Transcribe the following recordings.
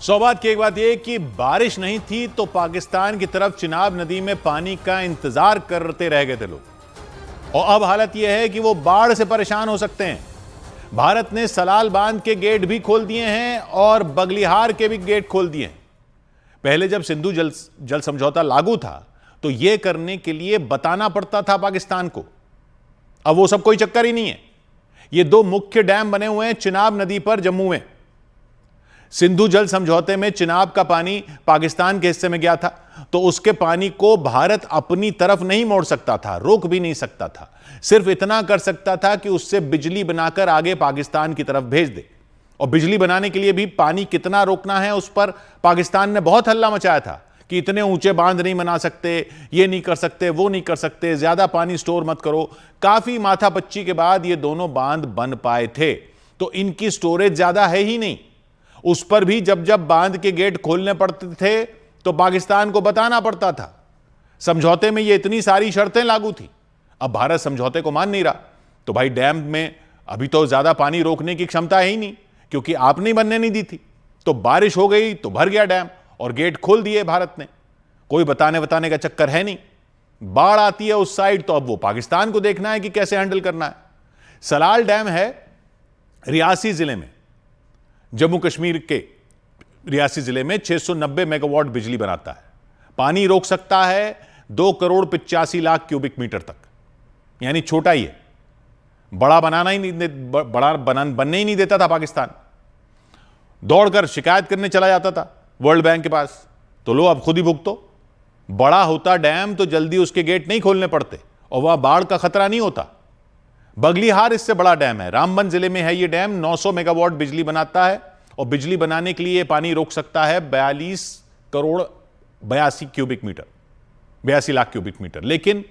सौबात की एक बात यह कि बारिश नहीं थी तो पाकिस्तान की तरफ चिनाब नदी में पानी का इंतजार करते रह गए थे लोग, और अब हालत यह है कि वो बाढ़ से परेशान हो सकते हैं। भारत ने सलाल बांध के गेट भी खोल दिए हैं और बगलिहार के भी गेट खोल दिए हैं। पहले जब सिंधु जल समझौता लागू था तो यह करने के लिए बताना पड़ता था पाकिस्तान को। अब वो सब कोई चक्कर ही नहीं है। ये दो मुख्य डैम बने हुए हैं चिनाब नदी पर जम्मू में। सिंधु जल समझौते में चिनाब का पानी पाकिस्तान के हिस्से में गया था तो उसके पानी को भारत अपनी तरफ नहीं मोड़ सकता था, रोक भी नहीं सकता था। सिर्फ इतना कर सकता था कि उससे बिजली बनाकर आगे पाकिस्तान की तरफ भेज दे। और बिजली बनाने के लिए भी पानी कितना रोकना है उस पर पाकिस्तान ने बहुत हल्ला मचाया था कि इतने ऊंचे बांध नहीं बना सकते, ये नहीं कर सकते, वो नहीं कर सकते, ज्यादा पानी स्टोर मत करो। काफी माथापच्ची के बाद ये दोनों बांध बन पाए थे। तो इनकी स्टोरेज ज्यादा है ही नहीं। उस पर भी जब जब बांध के गेट खोलने पड़ते थे तो पाकिस्तान को बताना पड़ता था। समझौते में ये इतनी सारी शर्तें लागू थी। अब भारत समझौते को मान नहीं रहा तो भाई डैम में अभी तो ज्यादा पानी रोकने की क्षमता है ही नहीं, क्योंकि आपने ही बनने नहीं दी थी। तो बारिश हो गई तो भर गया डैम और गेट खोल दिए भारत ने। कोई बताने का चक्कर है नहीं। बाढ़ आती है उस साइड तो अब वो पाकिस्तान को देखना है कि कैसे हैंडल करना है। सलाल डैम है रियासी जिले में, जम्मू कश्मीर के रियासी जिले में 690 मेगावाट बिजली बनाता है। पानी रोक सकता है 2,85,00,000 क्यूबिक मीटर तक, यानी छोटा ही है। बड़ा बनाना ही नहीं, बनने ही नहीं देता था पाकिस्तान। दौड़कर शिकायत करने चला जाता था वर्ल्ड बैंक के पास, तो लो अब खुद ही भुगतो। बड़ा होता डैम तो जल्दी उसके गेट नहीं खोलने पड़ते और वहां बाढ़ का खतरा नहीं होता। बगलिहार इससे बड़ा डैम है, रामबन जिले में है। यह डैम 900 मेगावाट बिजली बनाता है और बिजली बनाने के लिए पानी रोक सकता है 42 लाख क्यूबिक मीटर। लेकिन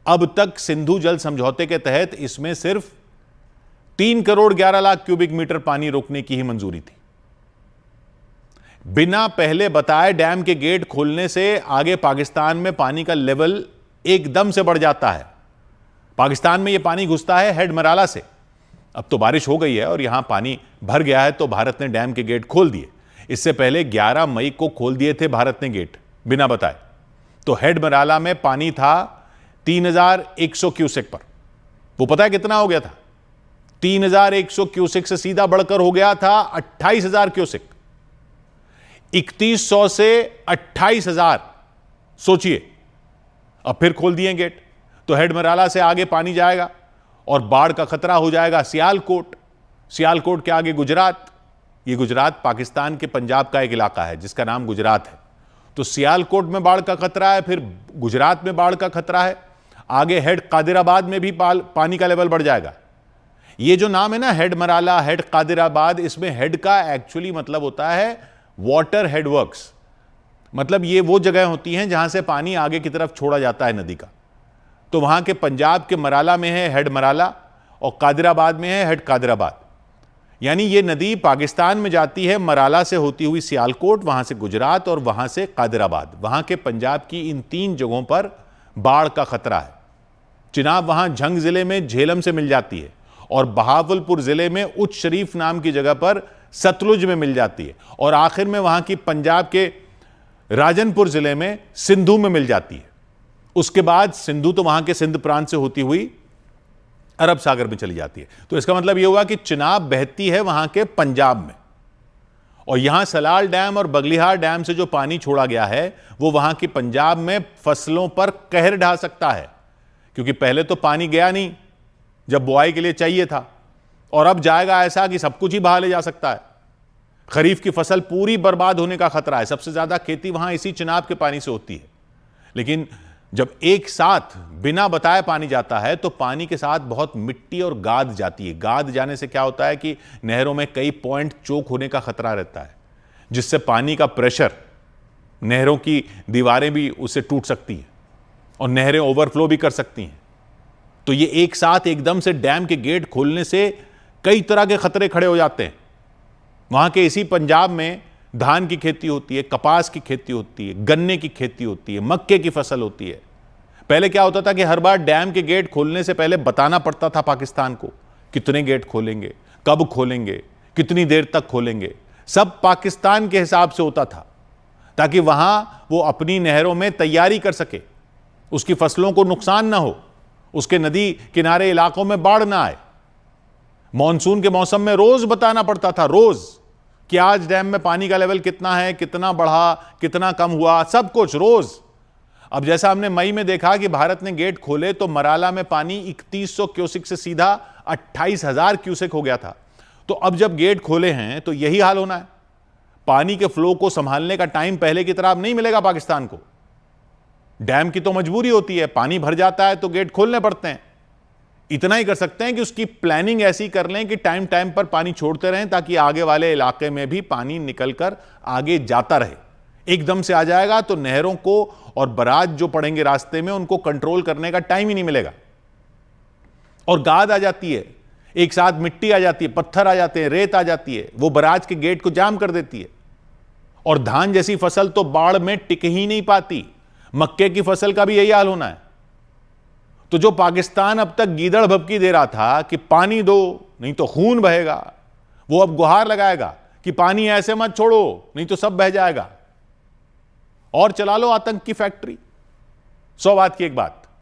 अब तक सिंधु जल समझौते के तहत इसमें सिर्फ 3,11,00,000 क्यूबिक मीटर पानी रोकने की ही मंजूरी थी। बिना पहले बताए डैम के गेट खोलने से आगे पाकिस्तान में पानी का लेवल एकदम से बढ़ जाता है। पाकिस्तान में यह पानी घुसता है हेड मराला से। अब तो बारिश हो गई है और यहां पानी भर गया है तो भारत ने डैम के गेट खोल दिए। इससे पहले 11 मई को खोल दिए थे भारत ने गेट बिना बताए। तो हेड मराला में पानी था 3,100 क्यूसेक पर। वो पता है कितना हो गया था? 3,100 क्यूसेक से सीधा बढ़कर हो गया था 28,000 क्यूसेक। 3,100 से 28,000। सोचिए, अब फिर खोल दिए गेट तो हेड मराला से आगे पानी जाएगा और बाढ़ का खतरा हो जाएगा सियालकोट। सियालकोट के आगे गुजरात। ये गुजरात पाकिस्तान के पंजाब का एक इलाका है जिसका नाम गुजरात है। तो सियालकोट में बाढ़ का खतरा है, फिर गुजरात में बाढ़ का खतरा है। आगे हेड कादिराबाद में भी पानी का लेवल बढ़ जाएगा। ये जो नाम है ना, हेड मराला, हेड कादिराबाद, इसमें हेड का एक्चुअली मतलब होता है वाटर हेडवर्क्स। मतलब ये वो जगह होती हैं जहां से पानी आगे की तरफ छोड़ा जाता है नदी का। तो वहां के पंजाब के मराला में है हेड मराला और कादिराबाद में है हेड कादिराबाद। यानी ये नदी पाकिस्तान में जाती है मराला से होती हुई सियालकोट, वहां से गुजरात और वहां से कादिराबाद। वहां के पंजाब की इन 3 जगहों पर बाढ़ का खतरा है। चिनाब वहां झंग जिले में झेलम से मिल जाती है और बहावलपुर जिले में उच्च शरीफ नाम की जगह पर सतलुज में मिल जाती है और आखिर में वहां की पंजाब के राजनपुर जिले में सिंधु में मिल जाती है। उसके बाद सिंधु तो वहां के सिंध प्रांत से होती हुई अरब सागर में चली जाती है। तो इसका मतलब यह हुआ कि चिनाब बहती है वहां के पंजाब में, और यहां सलाल डैम और बगलिहार डैम से जो पानी छोड़ा गया है वो वहां की पंजाब में फसलों पर कहर ढा सकता है। क्योंकि पहले तो पानी गया नहीं जब बुआई के लिए चाहिए था, और अब जाएगा ऐसा कि सब कुछ ही बहा ले जा सकता है। खरीफ की फसल पूरी बर्बाद होने का खतरा है। सबसे ज्यादा खेती वहां इसी चिनाब के पानी से होती है। लेकिन जब एक साथ बिना बताए पानी जाता है तो पानी के साथ बहुत मिट्टी और गाद जाती है। गाद जाने से क्या होता है कि नहरों में कई पॉइंट चोक होने का खतरा रहता है, जिससे पानी का प्रेशर, नहरों की दीवारें भी उससे टूट सकती हैं और नहरें ओवरफ्लो भी कर सकती हैं। तो ये एक साथ एकदम से डैम के गेट खोलने से कई तरह के खतरे खड़े हो जाते हैं। वहां के इसी पंजाब में धान की खेती होती है, कपास की खेती होती है, गन्ने की खेती होती है, मक्के की फसल होती है। पहले क्या होता था कि हर बार डैम के गेट खोलने से पहले बताना पड़ता था पाकिस्तान को कितने गेट खोलेंगे, कब खोलेंगे, कितनी देर तक खोलेंगे। सब पाकिस्तान के हिसाब से होता था, ताकि वहां वो अपनी नहरों में तैयारी कर सके, उसकी फसलों को नुकसान ना हो, उसके नदी किनारे इलाकों में बाढ़ ना आए। मॉनसून के मौसम में रोज बताना पड़ता था, रोज, कि आज डैम में पानी का लेवल कितना है, कितना बढ़ा, कितना कम हुआ, सब कुछ रोज। अब जैसा हमने मई में देखा कि भारत ने गेट खोले तो मराला में पानी 3100 क्यूसेक से सीधा 28,000 क्यूसेक हो गया था। तो अब जब गेट खोले हैं तो यही हाल होना है। पानी के फ्लो को संभालने का टाइम पहले की तरह अब नहीं मिलेगा पाकिस्तान को। डैम की तो मजबूरी होती है, पानी भर जाता है तो गेट खोलने पड़ते हैं। इतना ही कर सकते हैं कि उसकी प्लानिंग ऐसी कर लें कि टाइम टाइम पर पानी छोड़ते रहें, ताकि आगे वाले इलाके में भी पानी निकलकर आगे जाता रहे। एकदम से आ जाएगा तो नहरों को और बराज जो पड़ेंगे रास्ते में, उनको कंट्रोल करने का टाइम ही नहीं मिलेगा। और गाद आ जाती है, एक साथ मिट्टी आ जाती है, पत्थर आ जाते हैं, रेत आ जाती है, वो बराज के गेट को जाम कर देती है। और धान जैसी फसल तो बाढ़ में टिक ही नहीं पाती। मक्के की फसल का भी यही हाल होना है। तो जो पाकिस्तान अब तक गीदड़ भभकी दे रहा था कि पानी दो नहीं तो खून बहेगा, वो अब गुहार लगाएगा कि पानी ऐसे मत छोड़ो नहीं तो सब बह जाएगा। और चला लो आतंक की फैक्ट्री। 100 बात की एक बात,